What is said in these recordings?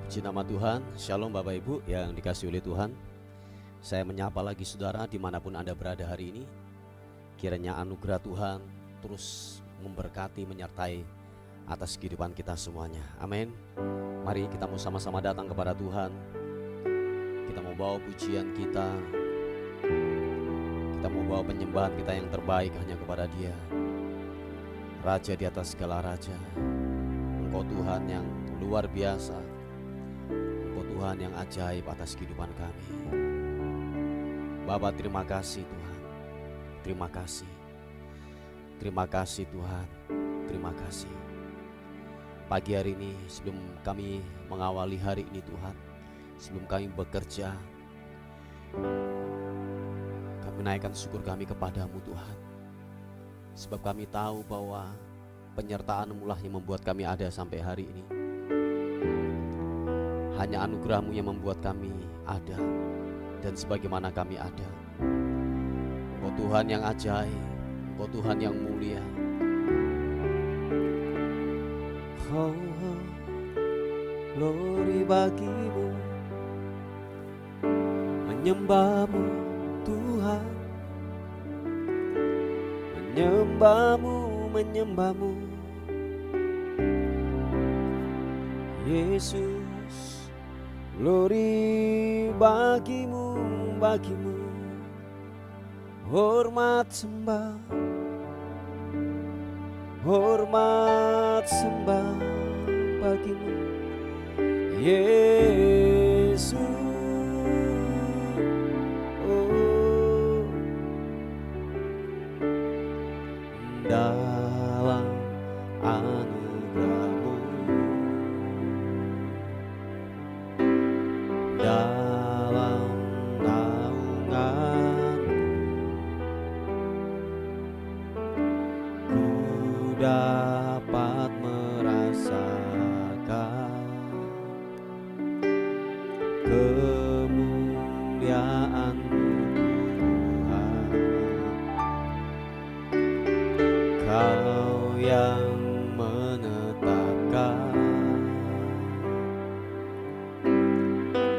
Puji nama Tuhan. Shalom Bapak Ibu yang dikasihi oleh Tuhan. Saya menyapa lagi saudara dimanapun Anda berada hari ini. Kiranya anugerah Tuhan terus memberkati, menyertai atas kehidupan kita semuanya. Amin. Mari kita mau sama-sama datang kepada Tuhan. Kita mau bawa pujian kita. Kita mau bawa penyembahan kita yang terbaik hanya kepada Dia, Raja di atas segala raja. Engkau Tuhan yang luar biasa, Engkau Tuhan yang ajaib atas kehidupan kami. Bapa, terima kasih Tuhan. Terima kasih. Terima kasih Tuhan. Terima kasih. Pagi hari ini sebelum kami mengawali hari ini Tuhan, sebelum kami bekerja, kami naikkan syukur kami kepadamu Tuhan. Sebab kami tahu bahwa penyertaan-Mu lah yang membuat kami ada sampai hari ini. Hanya anugerah-Mu yang membuat kami ada dan sebagaimana kami ada. Engkau Tuhan yang ajaib, Engkau Tuhan yang mulia. Oh, glory bagi-Mu, menyembah-Mu Tuhan, menyembah-Mu, menyembah-Mu Yesus. Glory bagi-Mu, bagi-Mu hormat sembah, hormat sembah bagi-Mu Yesus. Oh, dalam anugerah-Mu, dalam naungan-Mu, ku dapat merasakan kemuliaan-Mu Tuhan. Kau yang menetapkan,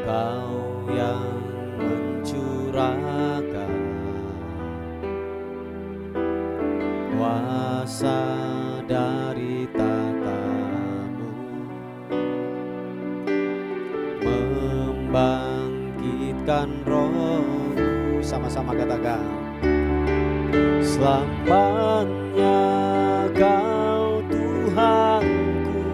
Kau yang mencurahkan kuasa dari tata-Mu, membangkitkan roh-Mu. Sama-sama katakan, selamanya Kau Tuhanku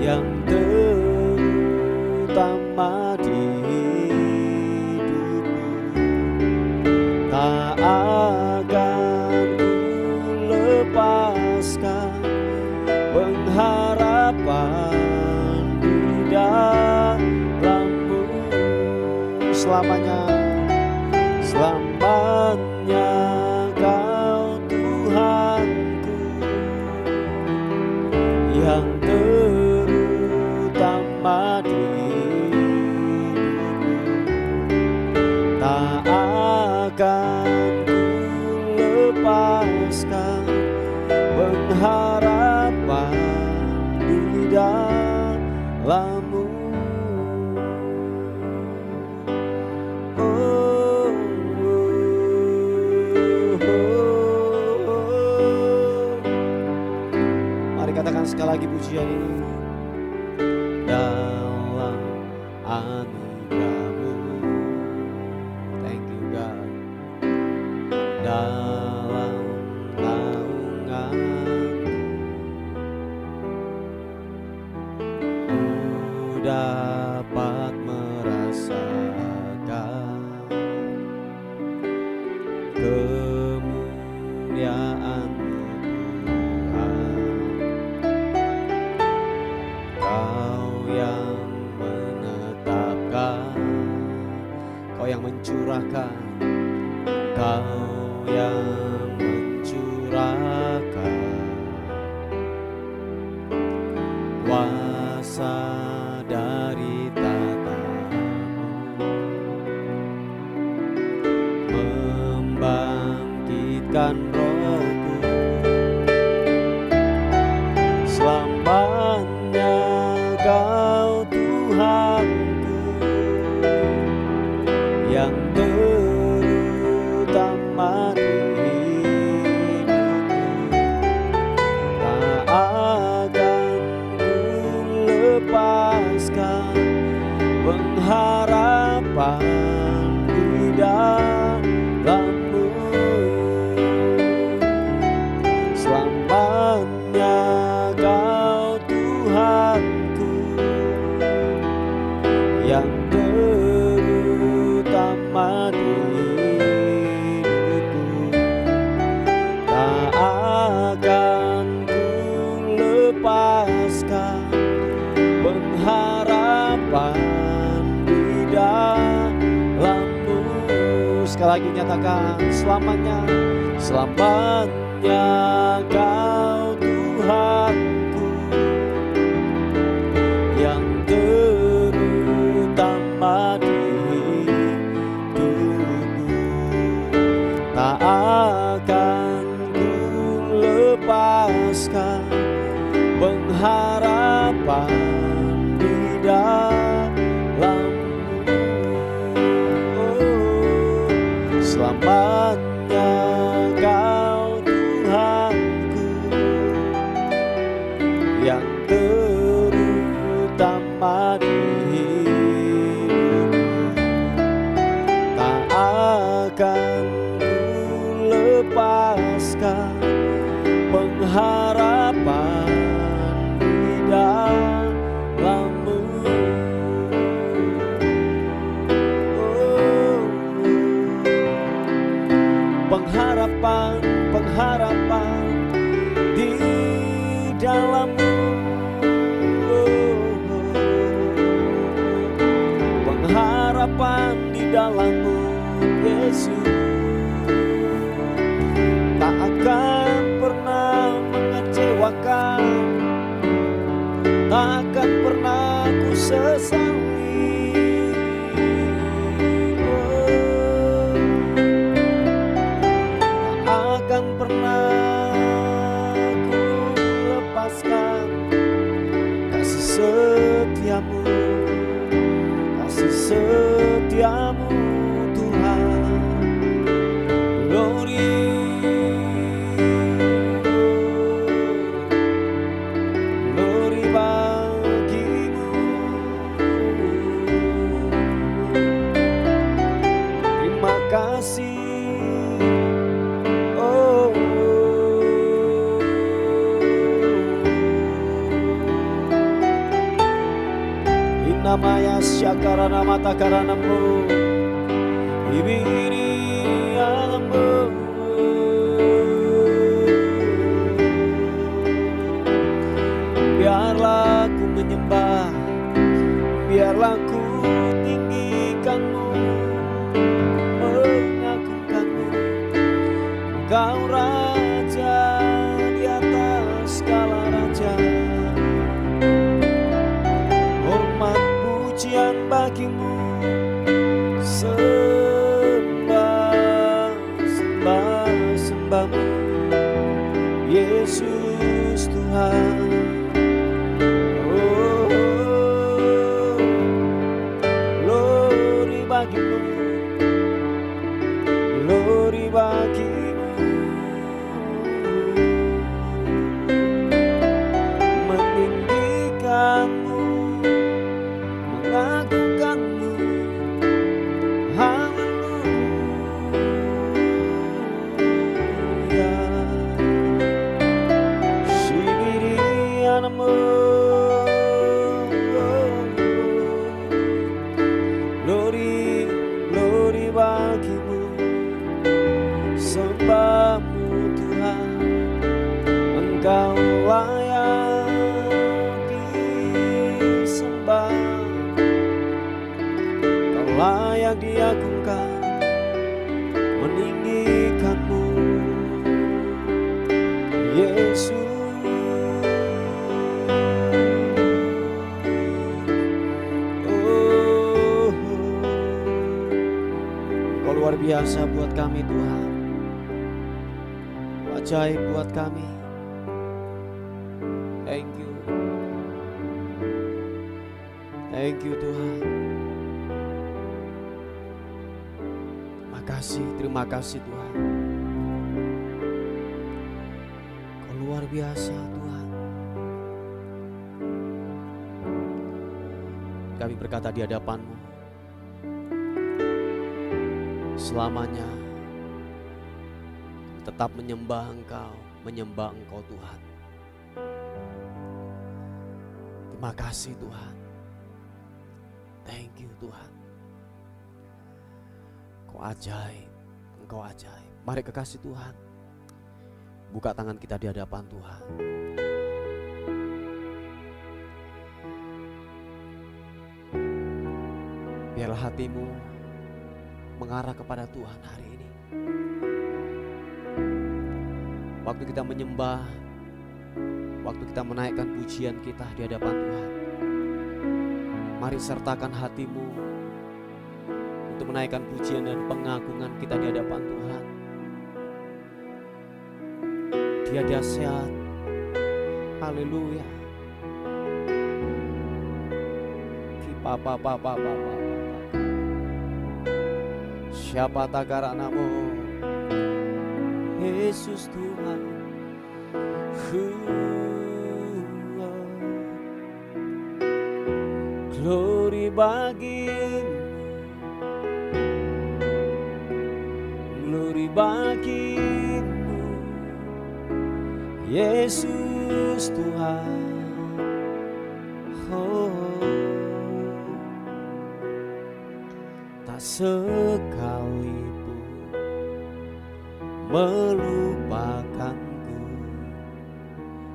yang terutama di hidupku. Tak akan ku lepaskan pengharapan di dalam-Mu. Selamanya, selamanya Kau Tuhanku yang terutama di hidupku. Tak akan ku lepaskan pengharapan di dalam-Mu. Katakan sekali lagi pujian ini. Dalam anugerah-Mu, thank you God. Dalam naungan-Mu, ku dapat merasakan kemuliaan-Mu Tuhan. Kau yang menetapkan, Kau yang mencurahkan, Kau yang mencurahkan kuasa dari tata-Mu, membangkitkan roh-Ku. Selamanya lagi nyatakan selamanya. Selamanya Kau Tuhanku yang terutama di hidupku. Tak akan ku lepaskan pengharapan di dalam-Mu. Selamanya Kau Tuhanku yang terutama di hidupku. Tak akan ku lepaskan pengharapan di dalam-Mu. Pengharapan, pengharapan di dalam-Mu. Pengharapan di dalam-Mu, Yesus. Tak akan pernah mengecewakan, tak akan pernah ku sesali. Tak akan pernah ku lepaskan kasih setiamu, kasih setiamu Tuhan. Glory, glory bagimu. Terima kasih. Namaya syakarana mata karanamu ibiri alammu. Biarlah ku menyembah, biarlah ku tinggikanmu, mengagungkanmu. Engkau Raja di atas segala raja. Hormat pujian bagimu, sembah, sembah, sembahmu, Yesus Tuhan. Oh, glory bagimu, glory bagimu. Meninggikanmu, mengagungkanmu, haleluya. Shibirianamu, glory, glory bagimu, sembahmu Tuhan. Engkau layak disembah, layak diagungkan, meninggikanmu, Yesus. Oh, Kau luar biasa buat kami Tuhan, ajaib buat kami. Thank you, thank you Tuhan. Terima kasih Tuhan. Kau luar biasa Tuhan. Kami berkata di hadapan-Mu, selamanya tetap menyembah Engkau Tuhan. Terima kasih Tuhan. Thank you Tuhan. Engkau ajaib. Mari kekasih Tuhan, buka tangan kita di hadapan Tuhan. Biarlah hatimu mengarah kepada Tuhan hari ini. Waktu kita menyembah, waktu kita menaikkan pujian kita di hadapan Tuhan, mari sertakan hatimu untuk menaikkan pujian dan pengagungan kita di hadapan Tuhan. Dia dahsyat. Haleluya. Siapa tagara namo Yesus Tuhan. Glory bagimu, glory bagimu, Yesus Tuhan. Tak sekalipun melupakanku,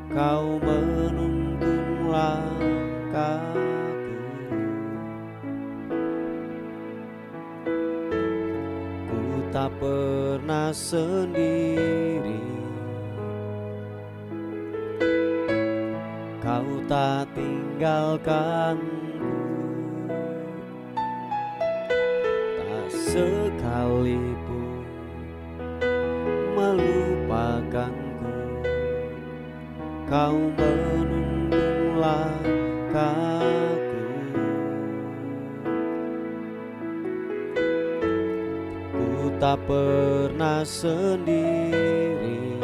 Kau menuntun langkahku. Ku tak pernah sendiri, Kau tak tinggalkanku. Tak sekalipun melupakanku, Kau menuntun langkahku. Ku tak pernah sendiri,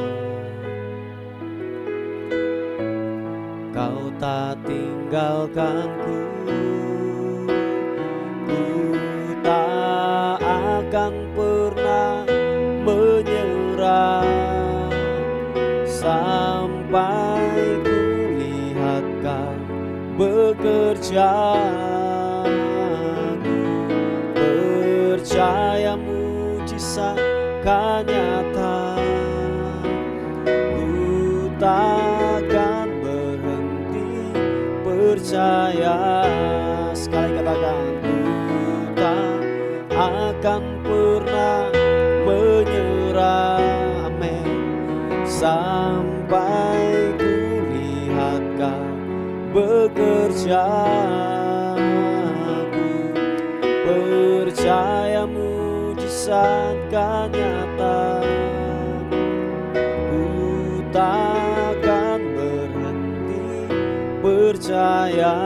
Kau tak tinggalkanku. Ku tak akan pernah menyerah sampai ku lihat Kau bekerja. Ku percaya mujizat kan nyata. Ku takkan berhenti percaya. Sekali katakan, ku tak akan pernah menyerah. Amin. Sampai ku lihat Kau bekerja. Ku percaya mujizat kan nyata. Ku takkan berhenti percaya.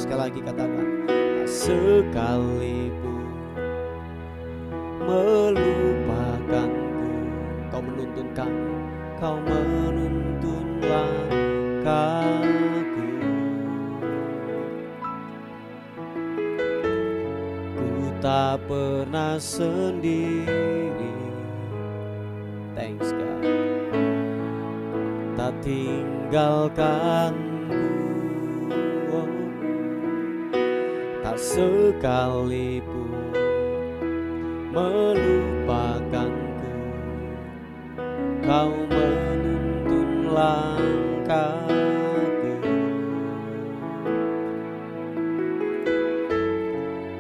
Sekali lagi katakan, tak sekalipun melupakanku, Kau menuntun kami, Kau menuntun langkahku. Ku tak pernah sendiri. Thanks God. Tak tinggalkanku, tak sekalipun melupakanku, Kau menuntun langkahku.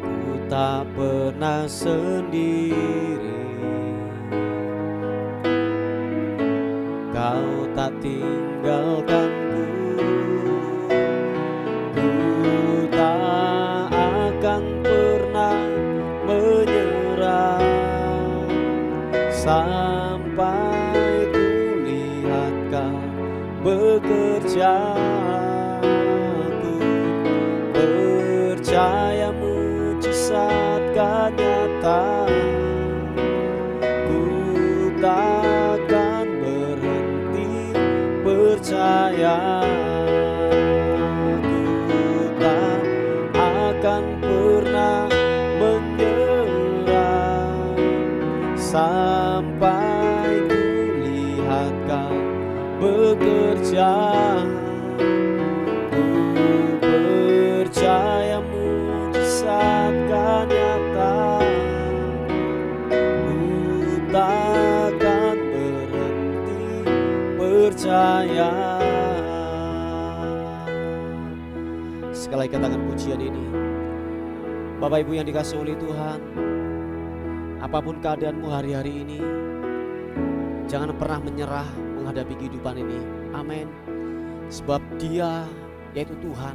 Ku tak pernah sendiri, Kau tak tinggalkanku. Ku tak akan pernah menyerah sampai ku lihat Kau bekerja. Ku percaya mujizat kan nyata. Ku takkan berhenti percaya. Ku tak akan pernah menyerah sampai ku lihat Kau bekerja. Ku percaya mujizat kan nyata. Ku takkan berhenti percaya. sekali lagi katakan pujian ini. Bapak Ibu yang dikasihi oleh Tuhan, apapun keadaanmu hari-hari ini, jangan pernah menyerah menghadapi kehidupan ini. Amin. Sebab Dia, yaitu Tuhan,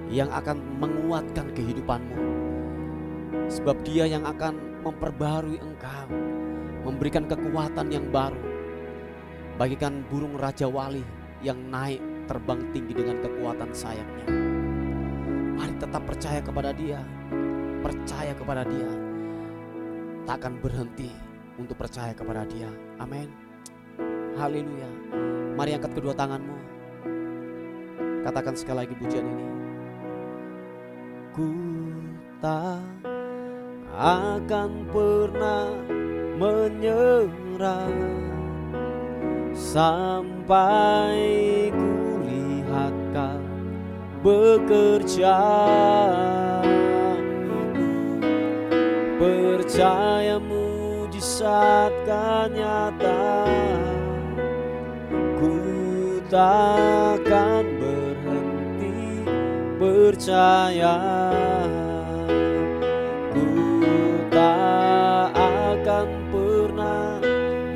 yang akan menguatkan kehidupanmu. Sebab Dia yang akan memperbarui engkau, memberikan kekuatan yang baru. Bagikan burung Raja Wali yang naik terbang tinggi dengan kekuatan sayapnya. Mari tetap percaya kepada Dia. Percaya kepada Dia. Tak akan berhenti untuk percaya kepada Dia. Amin. Haleluya. Mari angkat kedua tanganmu. Katakan sekali lagi pujian ini. Ku tak akan pernah menyerah sampai ku lihat Kau bekerja. Percaya mujizat kan nyata. Ku takkan berhenti percaya. Ku tak akan pernah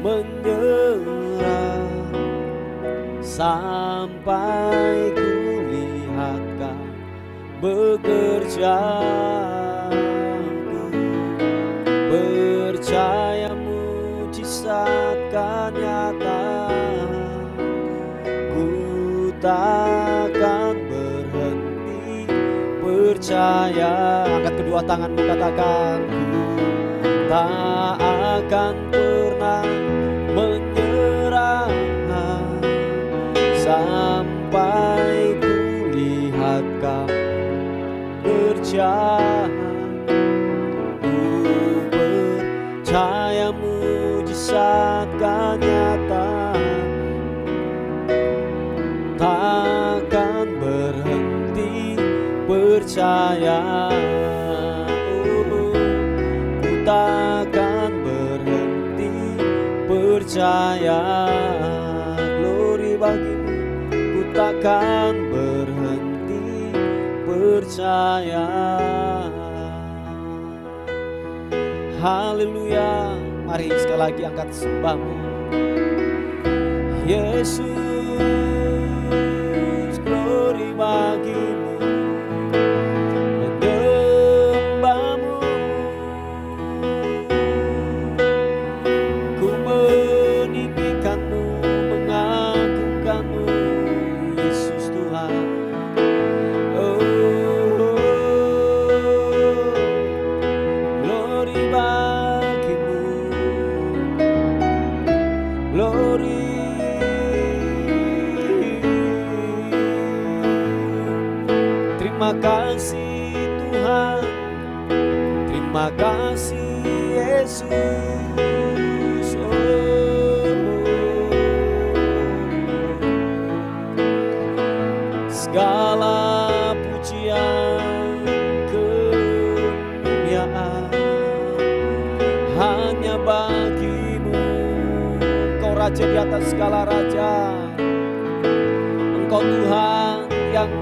menyerah sampai ku lihat Kau bekerja. Percaya mujizat kan nyata. Ku takkan berhenti percaya. Angkat kedua tanganmu, katakan. Ku tak akan pernah menyerah sampai ku lihat Kau kerja. Percaya mujizat kan nyata. Takkan berhenti percaya. Ku takkan berhenti percaya. Glory bagimu. Ku takkan berhenti percaya. Haleluya. Mari sekali lagi angkat sembahmu. Yesus, glory bagimu. Menyembahmu, ku meninggikanmu, mengagungkanmu, Yesus Tuhan. Terima kasih Tuhan, terima kasih Yesus. Segala pujian kemuliaan hanya bagimu. Engkau Raja di atas segala raja. Engkau Tuhan yang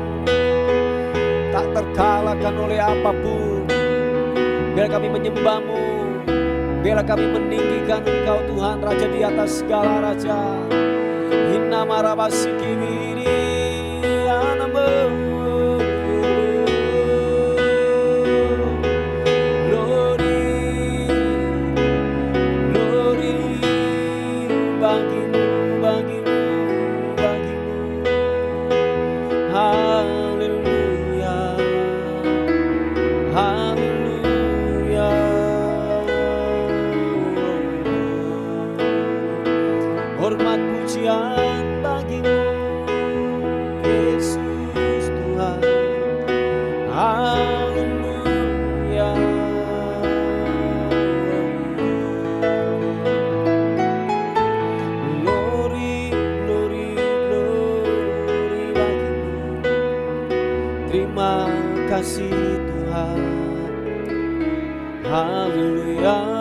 tak terkalahkan oleh apapun. Biar kami menyembah-Mu, biar kami meninggikan Engkau Tuhan, Raja di atas segala raja. Inna marabasiki wiri anamu. Glory, glory bagimu, bagimu, bagimu. Haleluya, haleluya. Hormat pujian bagimu, Yesus Tuhan. Haleluya. Glory, glory, glory bagimu. Terima kasih Tuhan. Haleluya.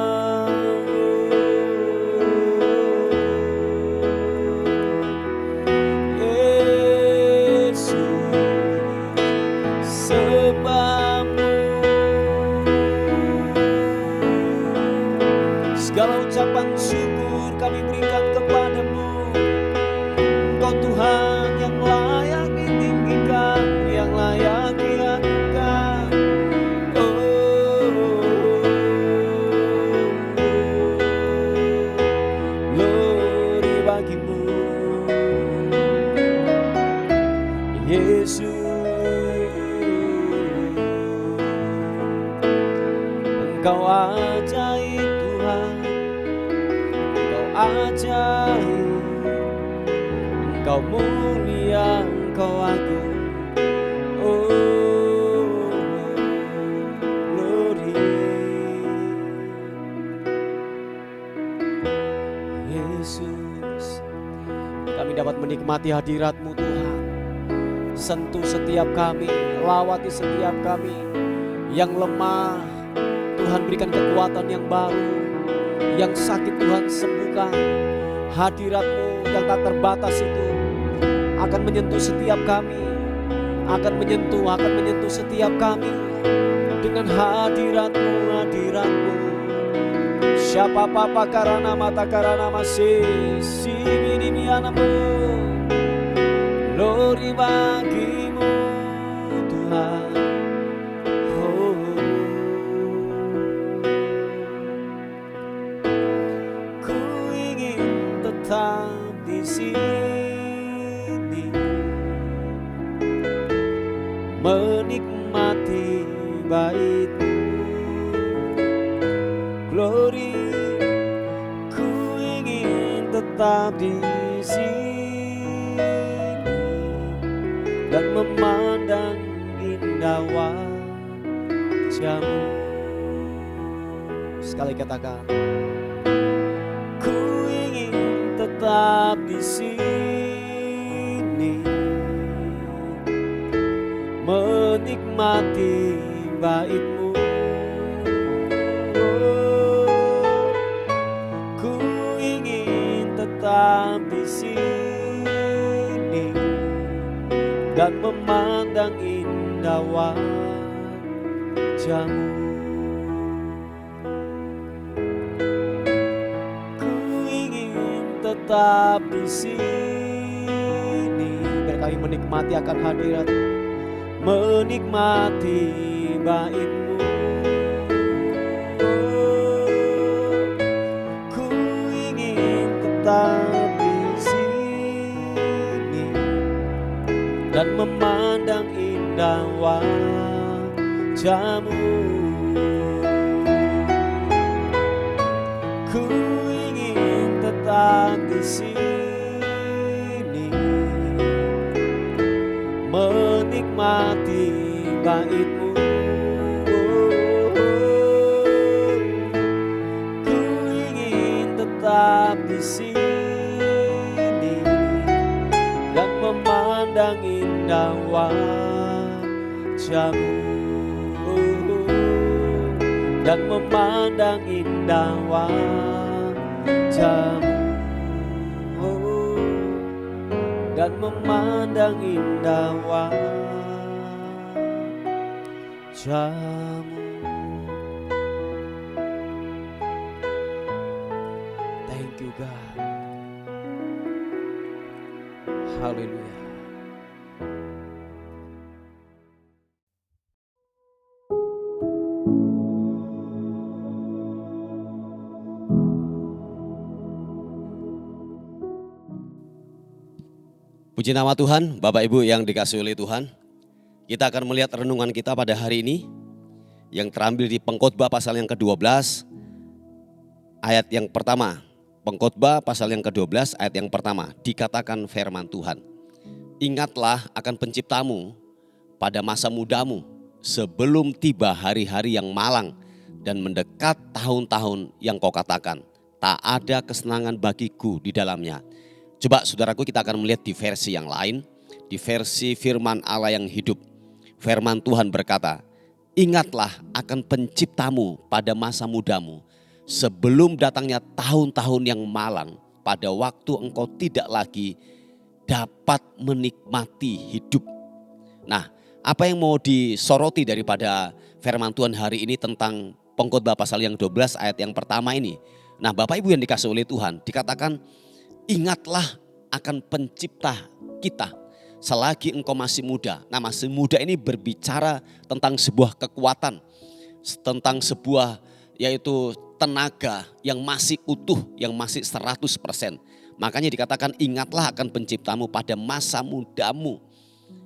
ajaib, Engkau mulia, Engkau agung. Oh, glory. Yesus, kami dapat menikmati hadirat-Mu Tuhan. Sentuh setiap kami, lawati setiap kami yang lemah. Tuhan berikan kekuatan yang baru, yang sakit Tuhan sembuhkan. Hadirat-Mu yang tak terbatas itu akan menyentuh setiap kami, akan menyentuh setiap kami dengan hadirat-Mu, hadirat-Mu. Siapa papa karana mata karana masih siminimianamu. Glory bagimu Tuhan. Tetap di sini menikmati bait-Mu. Glory, ku ingin tetap di sini dan memandang indah wajah-Mu. Sekali katakan, tetap di sini menikmati bait-Mu. Oh, ku ingin tetap di sini dan memandang indah wajah-Mu. Tetap di sini biar kami menikmati akan hadirat, menikmati bait-Mu. Oh, ku ingin tetap di sini dan memandang indah wajah-Mu. Ku ingin tetap di sini menikmati bait-Mu. Ku ingin tetap di sini dan memandang indah wajah-Mu, dan memandang indah wajah-Mu, dan memandang indah wajah-Mu. Thank you God. Haleluya. Puji nama Tuhan, Bapak Ibu yang dikasihi oleh Tuhan. Kita akan melihat renungan kita pada hari ini yang terambil di Pengkhotbah pasal yang ke-12 ayat yang pertama. Pengkhotbah pasal yang ke-12 ayat yang pertama, dikatakan firman Tuhan. Ingatlah akan penciptamu pada masa mudamu, sebelum tiba hari-hari yang malang dan mendekat tahun-tahun yang kau katakan, tak ada kesenangan bagiku di dalamnya. Coba saudaraku, kita akan melihat di versi yang lain, di versi firman Allah yang hidup. Firman Tuhan berkata, ingatlah akan penciptamu pada masa mudamu, sebelum datangnya tahun-tahun yang malang, pada waktu engkau tidak lagi dapat menikmati hidup. Nah, apa yang mau disoroti daripada firman Tuhan hari ini tentang Pengkhotbah pasal yang 12 ayat yang pertama ini? Nah, Bapak Ibu yang dikasihi oleh Tuhan, dikatakan ingatlah akan pencipta kita selagi engkau masih muda. Nah, masih muda ini berbicara tentang sebuah kekuatan, tentang sebuah yaitu tenaga yang masih utuh, yang masih 100%. Makanya dikatakan ingatlah akan penciptamu pada masa mudamu.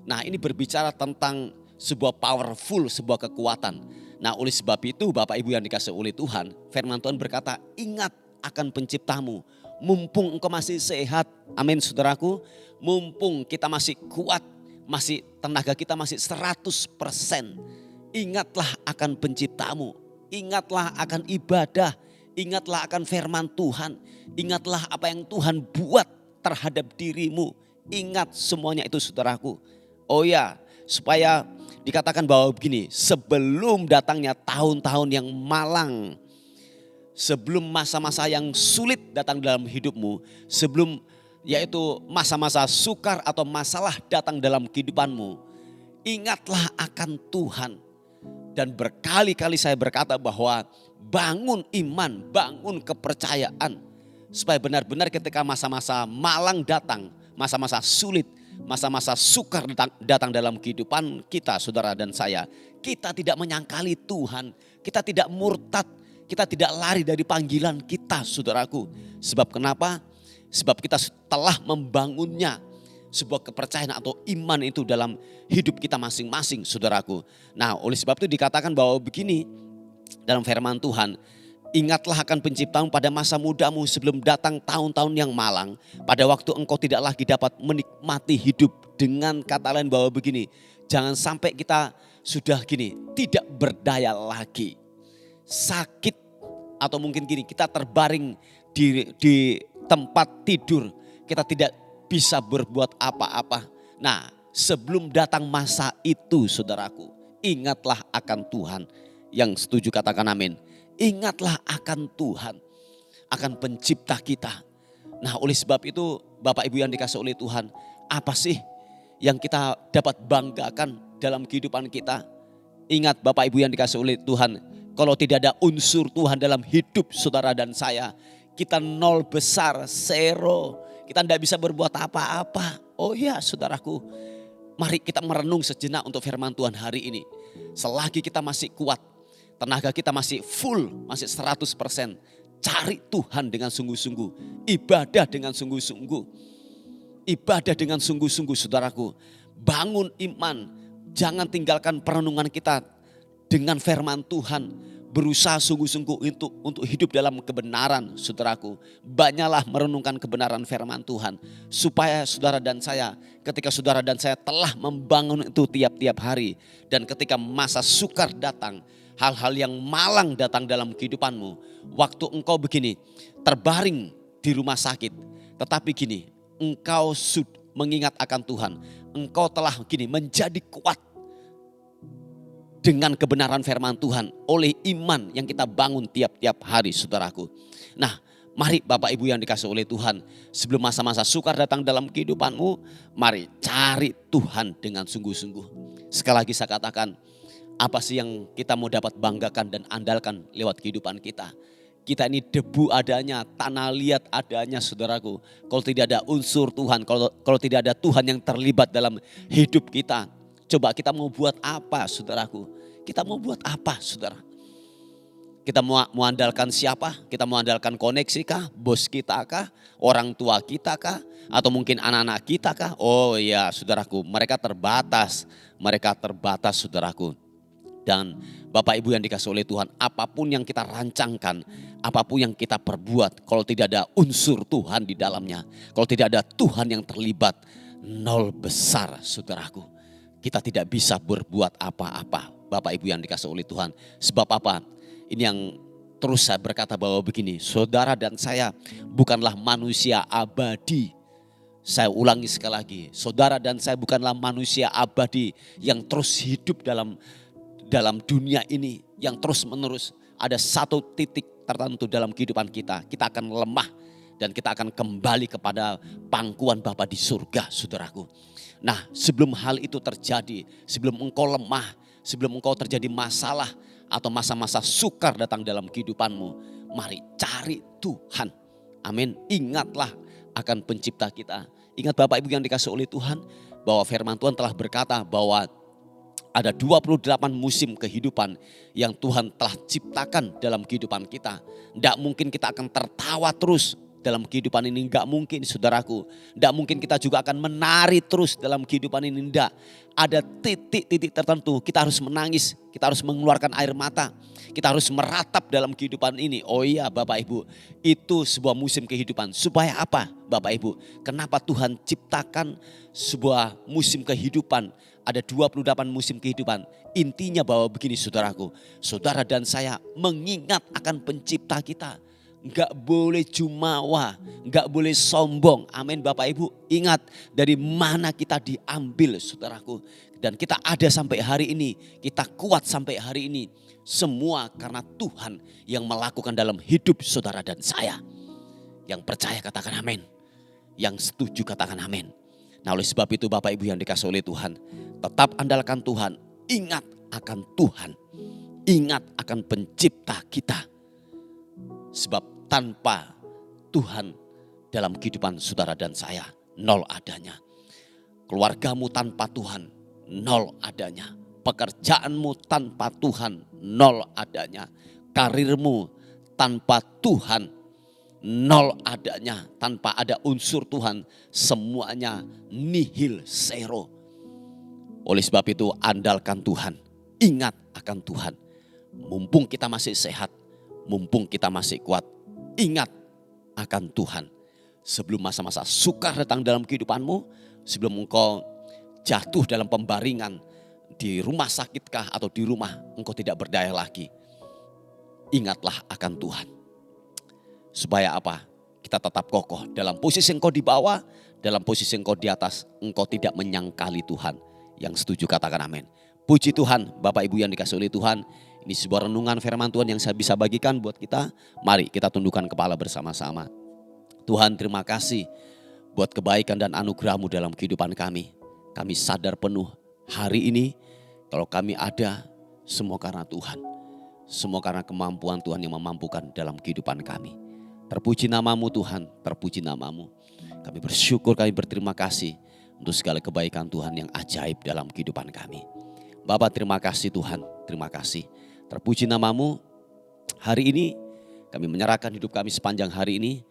Nah, ini berbicara tentang sebuah powerful, sebuah kekuatan. Nah, oleh sebab itu Bapak Ibu yang dikasihi oleh Tuhan, firman Tuhan berkata ingat akan penciptamu. Mumpung engkau masih sehat, amin saudaraku. Mumpung kita masih kuat, masih tenaga kita masih 100%. Ingatlah akan penciptamu, ingatlah akan ibadah, ingatlah akan firman Tuhan. Ingatlah apa yang Tuhan buat terhadap dirimu. Ingat semuanya itu saudaraku. Oh ya, supaya dikatakan bahwa begini, sebelum datangnya tahun-tahun yang malang, sebelum masa-masa yang sulit datang dalam hidupmu, sebelum yaitu masa-masa sukar atau masalah datang dalam kehidupanmu, ingatlah akan Tuhan. Dan berkali-kali saya berkata bahwa bangun iman, bangun kepercayaan. Supaya benar-benar ketika masa-masa malang datang, masa-masa sulit, masa-masa sukar datang dalam kehidupan kita, saudara dan saya, kita tidak menyangkali Tuhan, kita tidak murtad, kita tidak lari dari panggilan kita, saudaraku. Sebab kenapa? Sebab kita telah membangunnya sebuah kepercayaan atau iman itu dalam hidup kita masing-masing, saudaraku. Nah, oleh sebab itu dikatakan bahwa begini dalam firman Tuhan, ingatlah akan penciptamu pada masa mudamu sebelum datang tahun-tahun yang malang, pada waktu engkau tidak lagi dapat menikmati hidup. Dengan kata lain bahwa begini, jangan sampai kita sudah gini, tidak berdaya lagi, sakit, atau mungkin gini, kita terbaring di tempat tidur, kita tidak bisa berbuat apa-apa. Nah, sebelum datang masa itu saudaraku, ingatlah akan Tuhan. Yang setuju katakan amin. Ingatlah akan Tuhan, akan pencipta kita. Nah, oleh sebab itu Bapak Ibu yang dikasih oleh Tuhan, apa sih yang kita dapat banggakan dalam kehidupan kita? Ingat Bapak Ibu yang dikasih oleh Tuhan, kalau tidak ada unsur Tuhan dalam hidup saudara dan saya, kita nol besar, zero. Kita tidak bisa berbuat apa-apa. Oh ya saudaraku, mari kita merenung sejenak untuk firman Tuhan hari ini. Selagi kita masih kuat, tenaga kita masih full, masih 100%. Cari Tuhan dengan sungguh-sungguh. Ibadah dengan sungguh-sungguh. Ibadah dengan sungguh-sungguh saudaraku. Bangun iman. Jangan tinggalkan perenungan kita dengan firman Tuhan. Berusaha sungguh-sungguh untuk hidup dalam kebenaran saudaraku. Banyaklah merenungkan kebenaran firman Tuhan. Supaya saudara dan saya, ketika saudara dan saya telah membangun itu tiap-tiap hari. Dan ketika masa sukar datang, hal-hal yang malang datang dalam kehidupanmu. Waktu engkau begini, terbaring di rumah sakit. Tetapi gini, engkau mengingat akan Tuhan. Engkau telah gini menjadi kuat dengan kebenaran firman Tuhan oleh iman yang kita bangun tiap-tiap hari saudaraku. Nah, mari Bapak Ibu yang dikasih oleh Tuhan, sebelum masa-masa sukar datang dalam kehidupanmu, mari cari Tuhan dengan sungguh-sungguh. Sekali lagi saya katakan, apa sih yang kita mau dapat banggakan dan andalkan lewat kehidupan kita? Kita ini debu adanya, tanah liat adanya saudaraku. Kalau tidak ada unsur Tuhan, kalau tidak ada Tuhan yang terlibat dalam hidup kita, coba kita mau buat apa saudaraku? Kita mau buat apa saudara? Kita mau andalkan siapa? Kita mau andalkan koneksi kah? Bos kita kah? Orang tua kita kah? Atau mungkin anak-anak kita kah? Oh iya saudaraku, mereka terbatas saudaraku. Dan Bapak Ibu yang dikasih oleh Tuhan, apapun yang kita rancangkan, apapun yang kita perbuat, kalau tidak ada unsur Tuhan di dalamnya, kalau tidak ada Tuhan yang terlibat, nol besar saudaraku. Kita tidak bisa berbuat apa-apa. Bapak Ibu yang dikasih oleh Tuhan. Sebab apa? Ini yang terus saya berkata bahwa begini, saudara dan saya bukanlah manusia abadi. Saya ulangi sekali lagi, saudara dan saya bukanlah manusia abadi yang terus hidup dalam dunia ini, yang terus menerus. Ada satu titik tertentu dalam kehidupan kita akan lemah dan kita akan kembali kepada pangkuan Bapa di surga saudaraku. Nah, sebelum hal itu terjadi, sebelum engkau lemah, sebelum engkau terjadi masalah atau masa-masa sukar datang dalam kehidupanmu, mari cari Tuhan. Amin. Ingatlah akan pencipta kita. Ingat Bapak Ibu yang dikasih oleh Tuhan, bahwa firman Tuhan telah berkata bahwa ada 28 musim kehidupan yang Tuhan telah ciptakan dalam kehidupan kita. Tidak mungkin kita akan tertawa terus dalam kehidupan ini. Enggak mungkin saudaraku. Enggak mungkin kita juga akan menari terus dalam kehidupan ini. Enggak. Ada titik-titik tertentu kita harus menangis. Kita harus mengeluarkan air mata. Kita harus meratap dalam kehidupan ini. Oh iya Bapak Ibu, itu sebuah musim kehidupan. Supaya apa Bapak Ibu? Kenapa Tuhan ciptakan sebuah musim kehidupan? Ada 28 musim kehidupan. Intinya bahwa begini saudaraku. Saudara dan saya mengingat akan pencipta kita. Enggak boleh jumawa, enggak boleh sombong. Amin Bapak Ibu. Ingat dari mana kita diambil saudaraku. Dan kita ada sampai hari ini. Kita kuat sampai hari ini. Semua karena Tuhan yang melakukan dalam hidup saudara dan saya. Yang percaya katakan amin. Yang setuju katakan amin. Nah oleh sebab itu Bapak Ibu yang dikasihi oleh Tuhan. Tetap andalkan Tuhan. Ingat akan Tuhan. Ingat akan pencipta kita. Sebab tanpa Tuhan dalam kehidupan saudara dan saya, nol adanya. Keluargamu tanpa Tuhan, nol adanya. Pekerjaanmu tanpa Tuhan, nol adanya. Karirmu tanpa Tuhan, nol adanya. Tanpa ada unsur Tuhan, semuanya nihil, zero. Oleh sebab itu andalkan Tuhan, ingat akan Tuhan. Mumpung kita masih sehat, mumpung kita masih kuat, ingat akan Tuhan. Sebelum masa-masa sukar datang dalam kehidupanmu, sebelum engkau jatuh dalam pembaringan di rumah sakitkah atau di rumah engkau tidak berdaya lagi, ingatlah akan Tuhan. Supaya apa? Kita tetap kokoh dalam posisi engkau di bawah, dalam posisi engkau di atas, engkau tidak menyangkali Tuhan. Yang setuju katakan amin. Puji Tuhan, Bapak Ibu yang dikasihi oleh Tuhan. Ini sebuah renungan firman Tuhan yang saya bisa bagikan buat kita. Mari kita tundukkan kepala bersama-sama. Tuhan terima kasih buat kebaikan dan anugerah-Mu dalam kehidupan kami. Kami sadar penuh hari ini kalau kami ada semua karena Tuhan. Semua karena kemampuan Tuhan yang memampukan dalam kehidupan kami. Terpuji nama-Mu Tuhan, terpuji nama-Mu. Kami bersyukur, kami berterima kasih untuk segala kebaikan Tuhan yang ajaib dalam kehidupan kami. Bapa terima kasih Tuhan, terima kasih. Terpuji nama-Mu. Hari ini kami menyerahkan hidup kami sepanjang hari ini.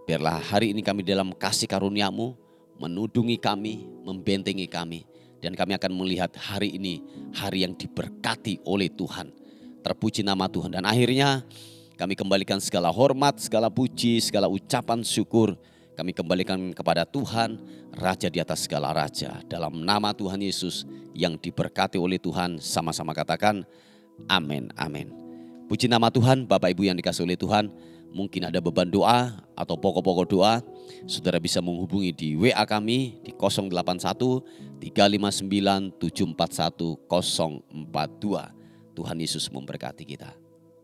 Biarlah hari ini kami dalam kasih karunia-Mu menudungi kami, membentengi kami. Dan kami akan melihat hari ini hari yang diberkati oleh Tuhan. Terpuji nama Tuhan. Dan akhirnya kami kembalikan segala hormat, segala puji, segala ucapan syukur. Kami kembalikan kepada Tuhan, Raja di atas segala raja. Dalam nama Tuhan Yesus yang diberkati oleh Tuhan, sama-sama katakan amin, amin. Puji nama Tuhan, Bapak Ibu yang dikasihi oleh Tuhan. Mungkin ada beban doa atau pokok-pokok doa, saudara bisa menghubungi di WA kami di 081 359 741 042. Tuhan Yesus memberkati kita.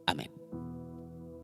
Amin.